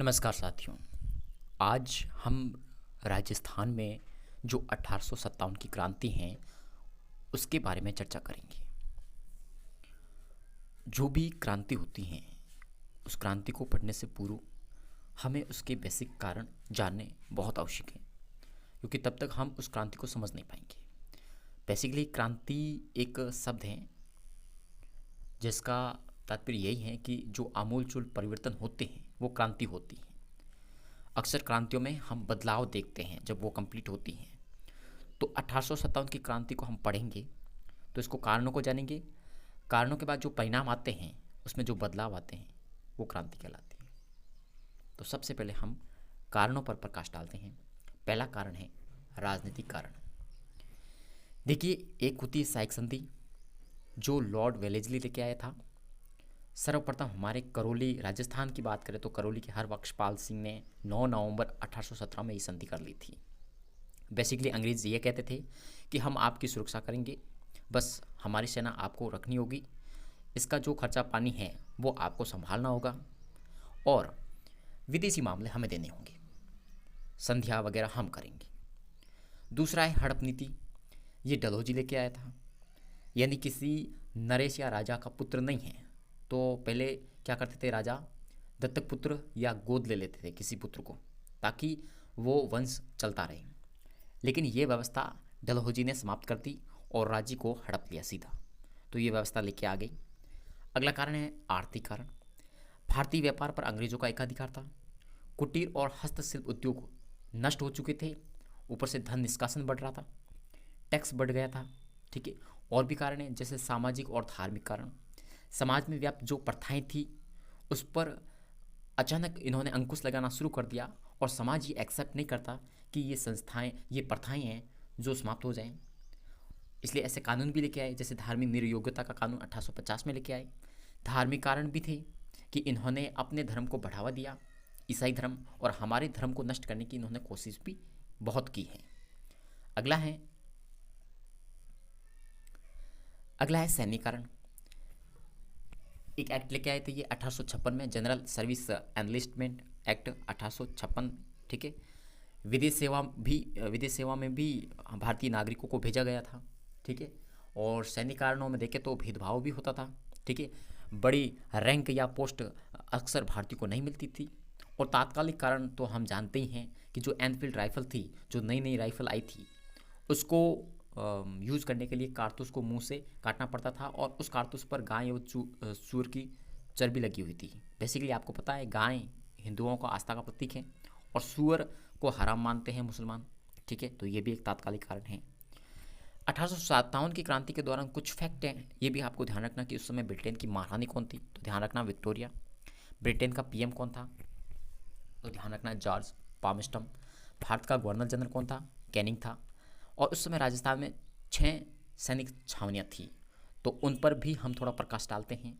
नमस्कार साथियों। आज हम राजस्थान में जो 1857 की क्रांति है उसके बारे में चर्चा करेंगे। जो भी क्रांति होती हैं उस क्रांति को पढ़ने से पूर्व हमें उसके बेसिक कारण जानने बहुत आवश्यक है, क्योंकि तब तक हम उस क्रांति को समझ नहीं पाएंगे। बेसिकली क्रांति एक शब्द है जिसका तात्पर्य यही है कि जो आमूलचूल परिवर्तन होते हैं वो क्रांति होती है। अक्सर क्रांतियों में हम बदलाव देखते हैं जब वो कंप्लीट होती हैं। तो 1857 की क्रांति को हम पढ़ेंगे तो इसको कारणों को जानेंगे। कारणों के बाद जो परिणाम आते हैं उसमें जो बदलाव आते हैं वो क्रांति कहलाती है। तो सबसे पहले हम कारणों पर प्रकाश डालते हैं। पहला कारण है राजनीतिक कारण। देखिए, एक होती है सहायक संधि जो लॉर्ड वेलेस्ली लेके आया था। सर्वप्रथम हमारे करौली राजस्थान की बात करें तो करौली के हरबख्शपाल सिंह ने 9 नवंबर 1817 में ये संधि कर ली थी। बेसिकली अंग्रेज ये कहते थे कि हम आपकी सुरक्षा करेंगे, बस हमारी सेना आपको रखनी होगी, इसका जो खर्चा पानी है वो आपको संभालना होगा और विदेशी मामले हमें देने होंगे, संध्या वगैरह हम करेंगे। दूसरा है हड़प नीति। ये डलहौजी लेके आया था, यानी किसी नरेश या राजा का पुत्र नहीं है तो पहले क्या करते थे, राजा दत्तक पुत्र या गोद ले लेते थे किसी पुत्र को ताकि वो वंश चलता रहे। लेकिन ये व्यवस्था डलहौजी ने समाप्त कर दी और राज्य को हड़प लिया सीधा। तो ये व्यवस्था लेके आ गई। अगला कारण है आर्थिक कारण। भारतीय व्यापार पर अंग्रेजों का एकाधिकार था। कुटीर और हस्तशिल्प उद्योग नष्ट हो चुके थे, ऊपर से धन निष्कासन बढ़ रहा था, टैक्स बढ़ गया था। ठीक है, और भी कारण है जैसे सामाजिक और धार्मिक कारण। समाज में व्याप्त जो प्रथाएं थी उस पर अचानक इन्होंने अंकुश लगाना शुरू कर दिया और समाज ये एक्सेप्ट नहीं करता कि ये संस्थाएं, ये प्रथाएं हैं जो समाप्त हो जाएं। इसलिए ऐसे कानून भी लेके आए, जैसे धार्मिक निर्योग्यता का कानून 1850 में लेके आए। धार्मिक कारण भी थे कि इन्होंने अपने धर्म को बढ़ावा दिया, ईसाई धर्म, और हमारे धर्म को नष्ट करने की इन्होंने कोशिश भी बहुत की है। अगला है सैनिक कारण। एक एक्ट लेके आए थे ये 1856 में, जनरल सर्विस एनलिस्टमेंट एक्ट 1856। ठीक है, विदेश सेवा में भी भारतीय नागरिकों को भेजा गया था। ठीक है, और सैनिक कारणों में देखें तो भेदभाव भी होता था। ठीक है, बड़ी रैंक या पोस्ट अक्सर भारतीयों को नहीं मिलती थी। और तात्कालिक कारण तो हम जानते ही हैं कि जो एनफील्ड राइफल थी, जो नई नई राइफल आई थी, उसको यूज़ करने के लिए कारतूस को मुंह से काटना पड़ता था और उस कारतूस पर गाय और सूअर की चर्बी लगी हुई थी। बेसिकली आपको पता है गाय हिंदुओं का आस्था का प्रतीक है और सूअर को हराम मानते हैं मुसलमान। ठीक है, तो ये भी एक तात्कालिक कारण है। 1857 की क्रांति के दौरान कुछ फैक्ट हैं, ये भी आपको ध्यान रखना कि उस समय ब्रिटेन की महारानी कौन थी, तो ध्यान रखना विक्टोरिया। ब्रिटेन का पीएम कौन था, तो ध्यान रखना जॉर्ज पामस्टम। भारत का गवर्नर जनरल कौन था, कैनिंग था। और उस समय राजस्थान में 6 सैनिक छावनियाँ थी, तो उन पर भी हम थोड़ा प्रकाश डालते हैं।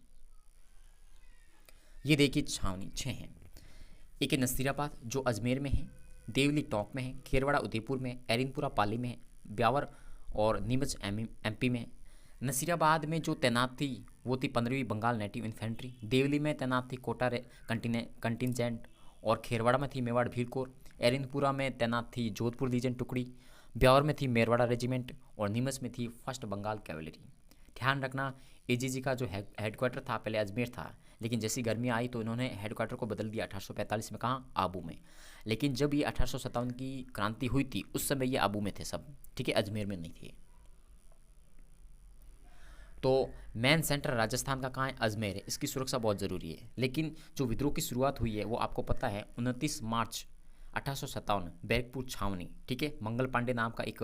ये देखिए छावनी 6 हैं। एक है नसीराबाद जो अजमेर में है, देवली टोंक में है, खेरवाड़ा उदयपुर में, एरिनपुरा पाली में है, ब्यावर और नीमच एमपी में। नसीराबाद में जो तैनात थी वो थी 15वीं बंगाल नेटिव इन्फेंट्री। देवली में तैनात थी कोटा कंटिजेंट और खेरवाड़ा में थी मेवाड़ भील कोर। एरिनपुरा में तैनात थी जोधपुर लीजन टुकड़ी। ब्यावर में थी मेरवाड़ा रेजिमेंट और नीमच में थी फर्स्ट बंगाल कैवलरी। ध्यान रखना एजीजी का जो हेडक्वार्टर था पहले अजमेर था, लेकिन जैसी गर्मी आई तो इन्होंने हेडक्वार्टर को बदल दिया 1845 में। कहाँ, आबू में। लेकिन जब ये 1857 की क्रांति हुई थी उस समय ये आबू में थे सब। ठीक है, अजमेर में नहीं थे। तो मेन सेंटर राजस्थान का कहाँ है, अजमेर है। इसकी सुरक्षा बहुत ज़रूरी है। लेकिन जो विद्रोह की शुरुआत हुई है वो आपको पता है 29 मार्च 1857 बैरकपुर छावनी। ठीक है, मंगल पांडे नाम का एक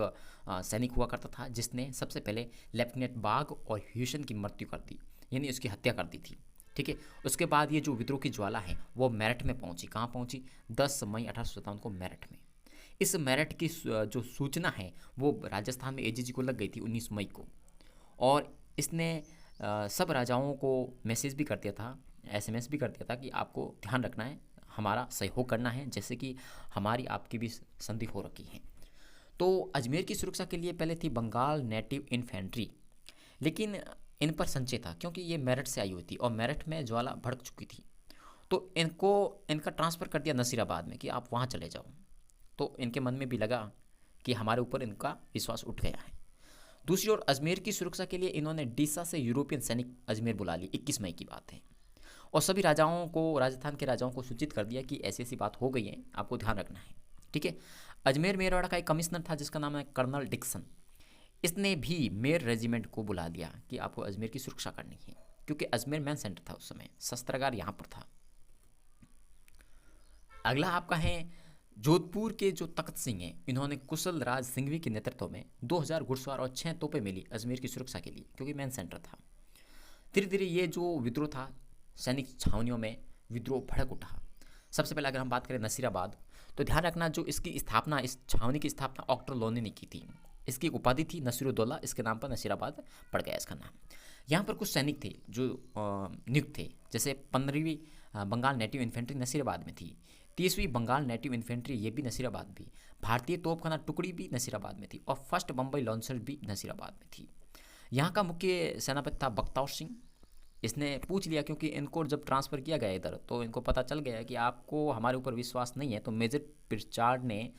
सैनिक हुआ करता था जिसने सबसे पहले लेफ्टिनेंट बाग और ह्यूसन की मृत्यु कर दी, यानी उसकी हत्या कर दी थी। ठीक है, उसके बाद ये जो विद्रोह की ज्वाला है वो मेरठ में पहुंची। कहाँ पहुंची, 10 मई 1857 को मेरठ में। इस मेरठ की जो सूचना है वो राजस्थान में एजीजी को लग गई थी 19 मई को, और इसने सब राजाओं को मैसेज भी कर दिया था, एसएमएस भी कर दिया था कि आपको ध्यान रखना है, हमारा सहयोग करना है, जैसे कि हमारी आपकी भी संधि हो रखी है। तो अजमेर की सुरक्षा के लिए पहले थी बंगाल नेटिव इन्फेंट्री, लेकिन इन पर संचय था क्योंकि ये मेरठ से आई हुई थी और मेरठ में ज्वाला भड़क चुकी थी। तो इनका ट्रांसफ़र कर दिया नसीराबाद में कि आप वहाँ चले जाओ। तो इनके मन में भी लगा कि हमारे ऊपर इनका विश्वास उठ गया है। दूसरी ओर अजमेर की सुरक्षा के लिए इन्होंने डीसा से यूरोपियन सैनिक अजमेर बुला लिए, 21 मई की बात है। और सभी राजाओं को, राजस्थान के राजाओं को सूचित कर दिया कि ऐसी ऐसी बात हो गई है, आपको ध्यान रखना है। ठीक है। अजमेर मेरवाड़ा का एक कमिश्नर था जिसका नाम है कर्नल डिक्सन। इसने भी मेर रेजिमेंट को बुला दिया कि आपको अजमेर की सुरक्षा करनी है, क्योंकि अजमेर मेन सेंटर था उस समय, शस्त्रागार यहाँ पर था। अगला आपका है जोधपुर के जो तख्त सिंह हैं, इन्होंने कुशल राज सिंघवी के नेतृत्व में 2000 घुड़सवार और 6 तोपें मिली अजमेर की सुरक्षा के लिए, क्योंकि मेन सेंटर था। धीरे धीरे ये जो विद्रोह था, सैनिक छावनियों में विद्रोह भड़क उठा। सबसे पहले अगर हम बात करें नसीराबाद, तो ध्यान रखना जो इसकी स्थापना, इस छावनी की स्थापना ऑक्टर लोनी ने की थी। इसकी उपाधि थी नसीरुद्दौला, इसके नाम पर नसीराबाद पड़ गया इसका नाम। यहाँ पर कुछ सैनिक थे जो नियुक्त थे, जैसे 15वीं बंगाल नेटिव इन्फेंट्री नसीराबाद में थी, 30वीं बंगाल नेटिव इन्फेंट्री ये भी नसीराबाद भी, भारतीय तोपखाना टुकड़ी भी नसीराबाद में थी, और फर्स्ट बम्बई लॉन्चर्स भी नसीराबाद में थी। यहाँ का मुख्य सेनापति था बख्तावर सिंह। इसने पूछ लिया, क्योंकि इनको जब ट्रांसफ़र किया गया इधर, तो इनको पता चल गया कि आपको हमारे ऊपर विश्वास नहीं है, तो मेजर प्रिचार्ड ने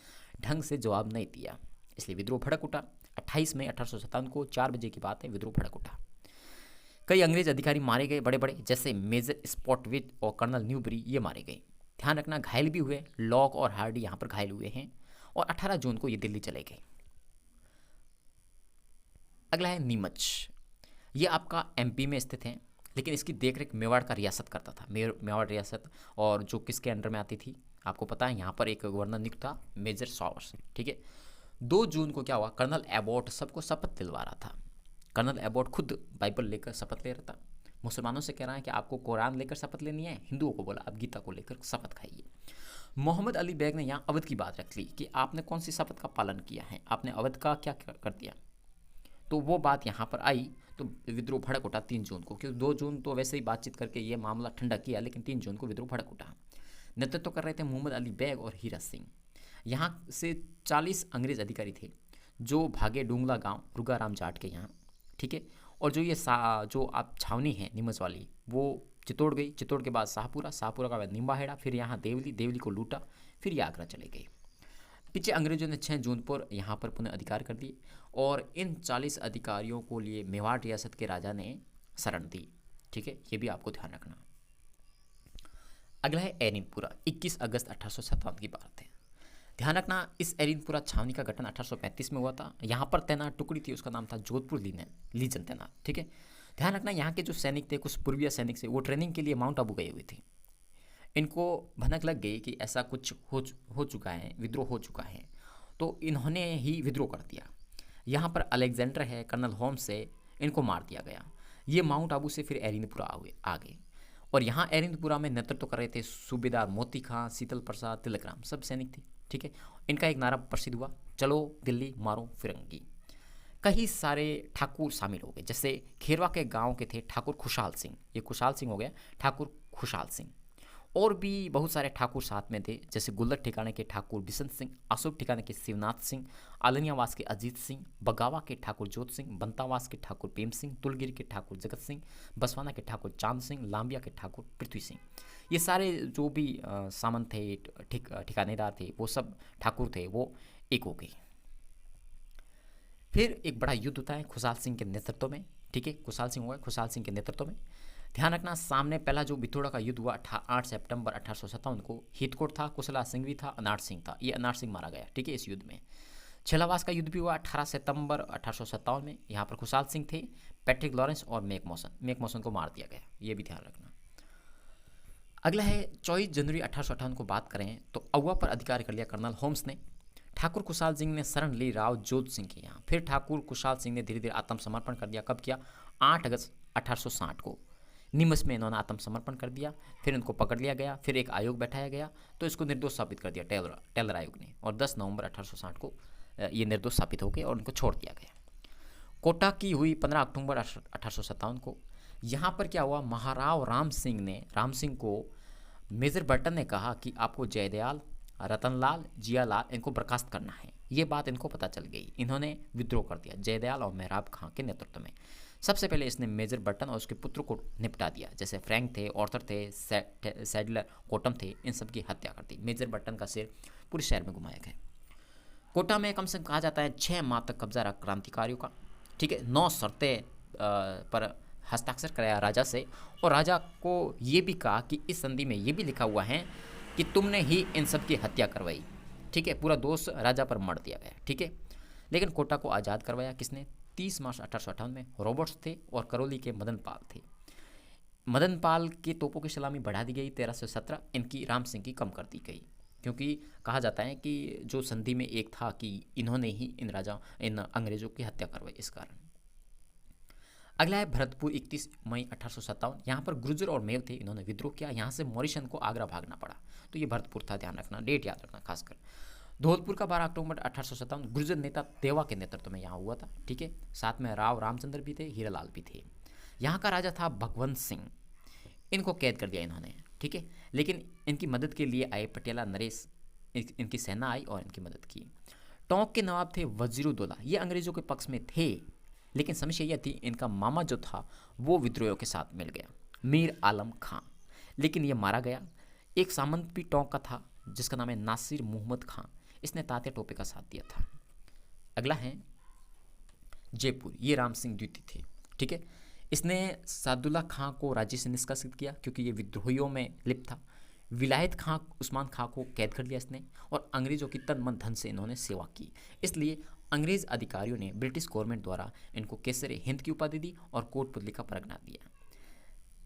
ढंग से जवाब नहीं दिया, इसलिए विद्रोह भड़क उठा। 28 मई 1857 को 4 बजे की बात है, विद्रोह भड़क उठा। कई अंग्रेज अधिकारी मारे गए, बड़े बड़े, जैसे मेजर स्पॉटविथ और कर्नल न्यूबरी, ये मारे गए। ध्यान रखना घायल भी हुए, लॉक और हार्डी यहाँ पर घायल हुए हैं, और 18 जून को ये दिल्ली चले गए। अगला है नीमच। ये आपका एमपी में स्थित है, लेकिन इसकी देखरेख मेवाड़ का रियासत करता था। मेवाड़ रियासत, और जो किसके अंडर में आती थी आपको पता है, यहाँ पर एक गवर्नर नियुक्त था, मेजर सॉवर्स। ठीक है। 2 जून को क्या हुआ, कर्नल एबॉट सबको शपथ दिलवा रहा था। कर्नल एबॉट खुद बाइबल लेकर शपथ ले रहा था। मुसलमानों से कह रहा है कि आपको कुरान लेकर शपथ लेनी है, हिंदुओं को बोला आप गीता को लेकर शपथ खाइए। मोहम्मद अली बेग ने यहाँ अवध की बात रख ली कि आपने कौन सी शपथ का पालन किया है, आपने अवध का क्या कर दिया। तो वो बात यहाँ पर आई, तो विद्रोह भड़क उठा 3 जून को, क्योंकि 2 जून तो वैसे ही बातचीत करके ये मामला ठंडा किया, लेकिन 3 जून को विद्रोह भड़क उठा। नेतृत्व कर रहे थे मोहम्मद अली बेग और हीरा सिंह। यहाँ से 40 अंग्रेज अधिकारी थे जो भागे डूंगला गांव रुगाराम जाट के यहाँ। ठीक है। और जो ये जो आप छावनी है नीमच वाली, वो चित्तौड़ गई, चित्तौड़ के बाद शाहपुरा, शाहपुरा का बाद निम्बाहेड़ा, फिर यहाँ देवली, देवली को लूटा, फिर ये आगरा चले गए। पीछे अंग्रेजों ने 6 जून पर यहाँ पर पुनः अधिकार कर दिए, और इन 40 अधिकारियों को लिए मेवाड़ रियासत के राजा ने शरण दी। ठीक है, ये भी आपको ध्यान रखना। अगला है एरिनपुरा, 21 अगस्त 1857 की बात है। ध्यान रखना, इस एरिनपुरा छावनी का गठन 1835 में हुआ था। यहाँ पर तैनात टुकड़ी थी, उसका नाम था जोधपुर लीजन तैनात। ठीक है। ध्यान रखना, यहाँ के जो सैनिक थे, कुछ पूर्वीय सैनिक थे, वो ट्रेनिंग के लिए माउंट आबू गए हुए थे। इनको भनक लग गई कि ऐसा कुछ हो चुका है, विद्रोह हो चुका है, तो इन्होंने ही विद्रोह कर दिया। यहाँ पर अलेक्जेंडर है, कर्नल होम्स से, इनको मार दिया गया। ये माउंट आबू से फिर एरिनपुरा आ गए, और यहाँ एरिनपुरा में नेतृत्व कर रहे थे सूबेदार मोती खां, शीतल प्रसाद, तिलकराम, सब सैनिक थे। ठीक है। इनका एक नारा प्रसिद्ध हुआ, चलो दिल्ली मारो फिरंगी। कई सारे ठाकुर शामिल हो गए, जैसे खेरवा के गांव के थे ठाकुर खुशहाल सिंह, ये खुशहाल सिंह हो गया ठाकुर खुशहाल सिंह, और भी बहुत सारे ठाकुर साथ में थे, जैसे गुल्लर ठिकाने के ठाकुर बिशंत सिंह, अशोक ठिकाने के शिवनाथ सिंह, आलनियावास के अजीत सिंह, बगावा के ठाकुर जोत सिंह, बंतावास के ठाकुर प्रेम सिंह, तुलगिरी के ठाकुर जगत सिंह, बसवाना के ठाकुर चांद सिंह, लांबिया के ठाकुर पृथ्वी सिंह। ये सारे जो भी सामंत थे, ठिकानेदार थे, वो सब ठाकुर थे, वो एक हो गए। फिर एक बड़ा युद्ध होता है खुशहाल सिंह के नेतृत्व में। ठीक है, खुशहाल सिंह हुआ, खुशहाल सिंह के नेतृत्व में। ध्यान रखना, सामने पहला जो बिथोड़ा का युद्ध हुआ 8 सितंबर 1857 को, हितकोट था, कुशला सिंह भी था, अनार सिंह था, ये अनार सिंह मारा गया। ठीक है, इस युद्ध में। छलावास का युद्ध भी हुआ 18 सितंबर 1857 में। यहाँ पर खुशहाल सिंह थे, पैट्रिक लॉरेंस और मैकमोसन को मार दिया गया, ये भी ध्यान रखना। अगला है 24 जनवरी 1858 को बात करें तो अगवा पर अधिकार कर लिया कर्नल होम्स ने। ठाकुर खुशहाल सिंह ने शरण ली राव जोध सिंह के यहाँ। फिर ठाकुर खुशहाल सिंह ने धीरे धीरे आत्मसमर्पण कर दिया। कब किया? 8 अगस्त 1860 को नीमच में इन्होंने आत्मसमर्पण कर दिया। फिर इनको पकड़ लिया गया, फिर एक आयोग बैठाया गया, तो इसको निर्दोष साबित कर दिया टेलर आयोग ने, और 10 नवंबर 1860 को ये निर्दोष साबित हो गए और उनको छोड़ दिया गया। कोटा की हुई 15 अक्टूबर 1857 को। यहाँ पर क्या हुआ, महाराव राम सिंह को मेजर बर्टन ने कहा कि आपको जयदयाल, रतनलाल, जियालाल इनको बर्खास्त करना है। ये बात इनको पता चल गई, इन्होंने विद्रोह कर दिया जयदयाल और मेहराब खां के नेतृत्व में। सबसे पहले इसने मेजर बर्टन और उसके पुत्र को निपटा दिया, जैसे फ्रैंक थे, ऑर्थर थे, सैडलर, कोटम थे, इन सब की हत्या कर दी। मेजर बर्टन का सिर पूरे शहर में घुमाया गया। कोटा में कम से कम कहा जाता है 6 माह तक कब्जा रहा क्रांतिकारियों का, ठीक है। 9 शर्तें पर हस्ताक्षर कराया राजा से, और राजा को ये भी कहा कि इस संधि में ये भी लिखा हुआ है कि तुमने ही इन सब की हत्या करवाई, ठीक है। पूरा दोष राजा पर मढ़ दिया गया, ठीक है। लेकिन कोटा को आज़ाद करवाया किसने? 30 मार्च 1858 में रॉबर्ट्स थे और करौली के मदन पाल थे। मदन पाल की तोपों की सलामी बढ़ा दी गई 1317, इनकी राम सिंह की कम कर दी गई, क्योंकि कहा जाता है कि जो संधि में एक था कि इन्होंने ही इन अंग्रेज़ों की हत्या करवाई इस कारण। अगला है भरतपुर 31 मई 1857। यहाँ पर गुर्जर और मेव थे, इन्होंने विद्रोह किया। यहाँ से मॉरिशन को आगरा भागना पड़ा, तो ये भरतपुर था, ध्यान रखना, डेट याद रखना खासकर। धौलपुर का 12 अक्टूबर 1857 गुर्जर नेता देवा के नेतृत्व में यहाँ हुआ था, ठीक है। साथ में राव रामचंद्र भी थे, हीरालाल भी थे। यहाँ का राजा था भगवंत सिंह, इनको कैद कर दिया इन्होंने, ठीक है। लेकिन इनकी मदद के लिए आए पटियाला नरेश, इनकी सेना आई और इनकी मदद की। टोंक के नवाब थे वजीरुद्दौला, ये अंग्रेजों के पक्ष में थे, लेकिन समस्या यह थी इनका मामा जो था वो विद्रोहियों के साथ मिल गया, मीर आलम खां, लेकिन ये मारा गया। एक सामंत भी टोंक का था जिसका नाम है नासिर मोहम्मद खां, इसने तात्या टोपे का साथ दिया था। अगला है जयपुर, ये राम सिंह द्वितीय थे, ठीक है। इसने सादुल्ला खां को राज्य से निष्कासित किया क्योंकि ये विद्रोहियों में लिप्त था। विलायत खां उस्मान खां को कैद कर लिया इसने, और अंग्रेज़ों की तन मन धन से इन्होंने सेवा की, इसलिए अंग्रेज़ अधिकारियों ने ब्रिटिश गवर्नमेंट द्वारा इनको केसर हिंद की उपाधि दी और कोटपुतली का परगना दिया।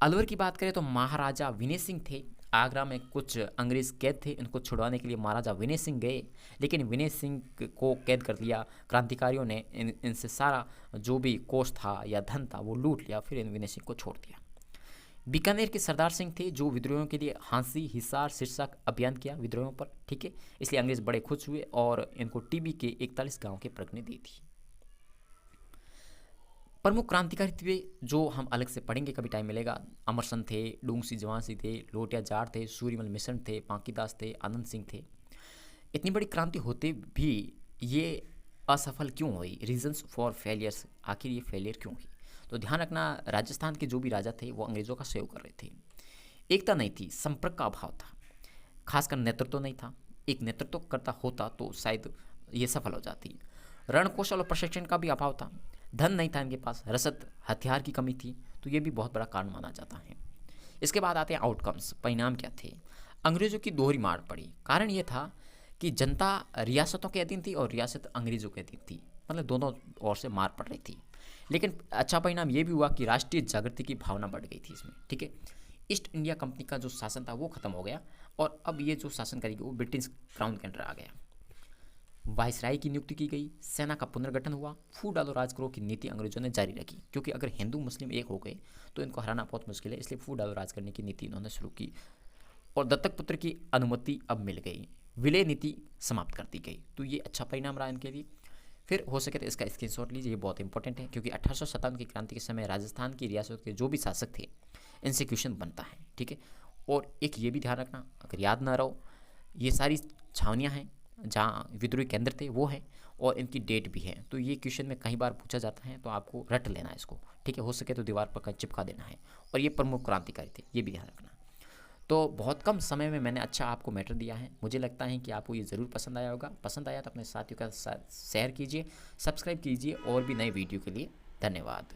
अलवर की बात करें तो महाराजा विनय सिंह थे। आगरा में कुछ अंग्रेज़ कैद थे, इनको छुड़वाने के लिए महाराजा विनय सिंह गए, लेकिन विनय सिंह को कैद कर दिया। क्रांतिकारियों ने इनसे सारा जो भी कोष था या धन था वो लूट लिया, फिर इन विनय सिंह को छोड़ दिया। बीकानेर के सरदार सिंह थे जो विद्रोहियों के लिए हांसी, हिसार, शीर्षक अभियान किया विद्रोहियों पर, ठीक है। इसलिए अंग्रेज बड़े खुश हुए और इनको टीबी के 41 गांव के परगने दी थी। प्रमुख क्रांतिकारी थे जो हम अलग से पढ़ेंगे, कभी टाइम मिलेगा। अमरसन थे, डूंगसी जवानसी थे, लोटिया जाट थे, सूर्यमल मिशन थे, पांकीदास थे, आनंद सिंह थे। इतनी बड़ी क्रांति होते भी ये असफल क्यों हुई? रीजंस फॉर फेलियर्स, आखिर ये फेलियर क्यों हुई? तो ध्यान रखना, राजस्थान के जो भी राजा थे वो अंग्रेज़ों का सहयोग कर रहे थे। एकता नहीं थी, संपर्क का अभाव था, खासकर नेतृत्व नहीं था। एक नेतृत्व करता होता तो शायद ये सफल हो जाती। रणकौशल और प्रशिक्षण का भी अभाव था, धन नहीं था इनके पास, रसद हथियार की कमी थी, तो ये भी बहुत बड़ा कारण माना जाता है। इसके बाद आते हैं आउटकम्स, परिणाम क्या थे? अंग्रेज़ों की दोहरी मार पड़ी। कारण ये था कि जनता रियासतों के अधीन थी और रियासत अंग्रेज़ों के अधीन थी, मतलब दोनों ओर से मार पड़ रही थी। लेकिन अच्छा परिणाम ये भी हुआ कि राष्ट्रीय जागृति की भावना बढ़ गई थी इसमें, ठीक है। ईस्ट इंडिया कंपनी का जो शासन था वो खत्म हो गया और अब ये जो शासन करेगी वो ब्रिटिश क्राउन के अंडर आ गया। वायसराय की नियुक्ति की गई, सेना का पुनर्गठन हुआ, फूट डालो राज करो की नीति अंग्रेजों ने जारी रखी, क्योंकि अगर हिंदू मुस्लिम एक हो गए तो इनको हराना बहुत मुश्किल है, इसलिए फूट डालो राज करने की नीति इन्होंने शुरू की। और दत्तक पुत्र की अनुमति अब मिल गई, विलय नीति समाप्त कर दी गई, तो ये अच्छा परिणाम रहा इनके लिए। फिर हो सके तो इसका स्क्रीनशॉट लीजिए, ये बहुत इंपॉर्टेंट है, क्योंकि 1857 की क्रांति के समय राजस्थान की रियासत के जो भी शासक थे इनसे क्वेश्चन बनता है, ठीक है। और एक ये भी ध्यान रखना, अगर याद ना रहो, ये सारी छावनियाँ हैं जहाँ विद्रोही केंद्र थे वो है और इनकी डेट भी है, तो ये क्वेश्चन में कई बार पूछा जाता है, तो आपको रट लेना है इसको, ठीक है। हो सके तो दीवार पर कहीं चिपका देना है। और ये प्रमुख क्रांतिकारी थे, ये भी ध्यान रखना। तो बहुत कम समय में मैंने अच्छा आपको मैटर दिया है, मुझे लगता है कि आपको ये ज़रूर पसंद आया होगा। पसंद आया तो अपने साथियों का साथ शेयर कीजिए, सब्सक्राइब कीजिए और भी नए वीडियो के लिए। धन्यवाद।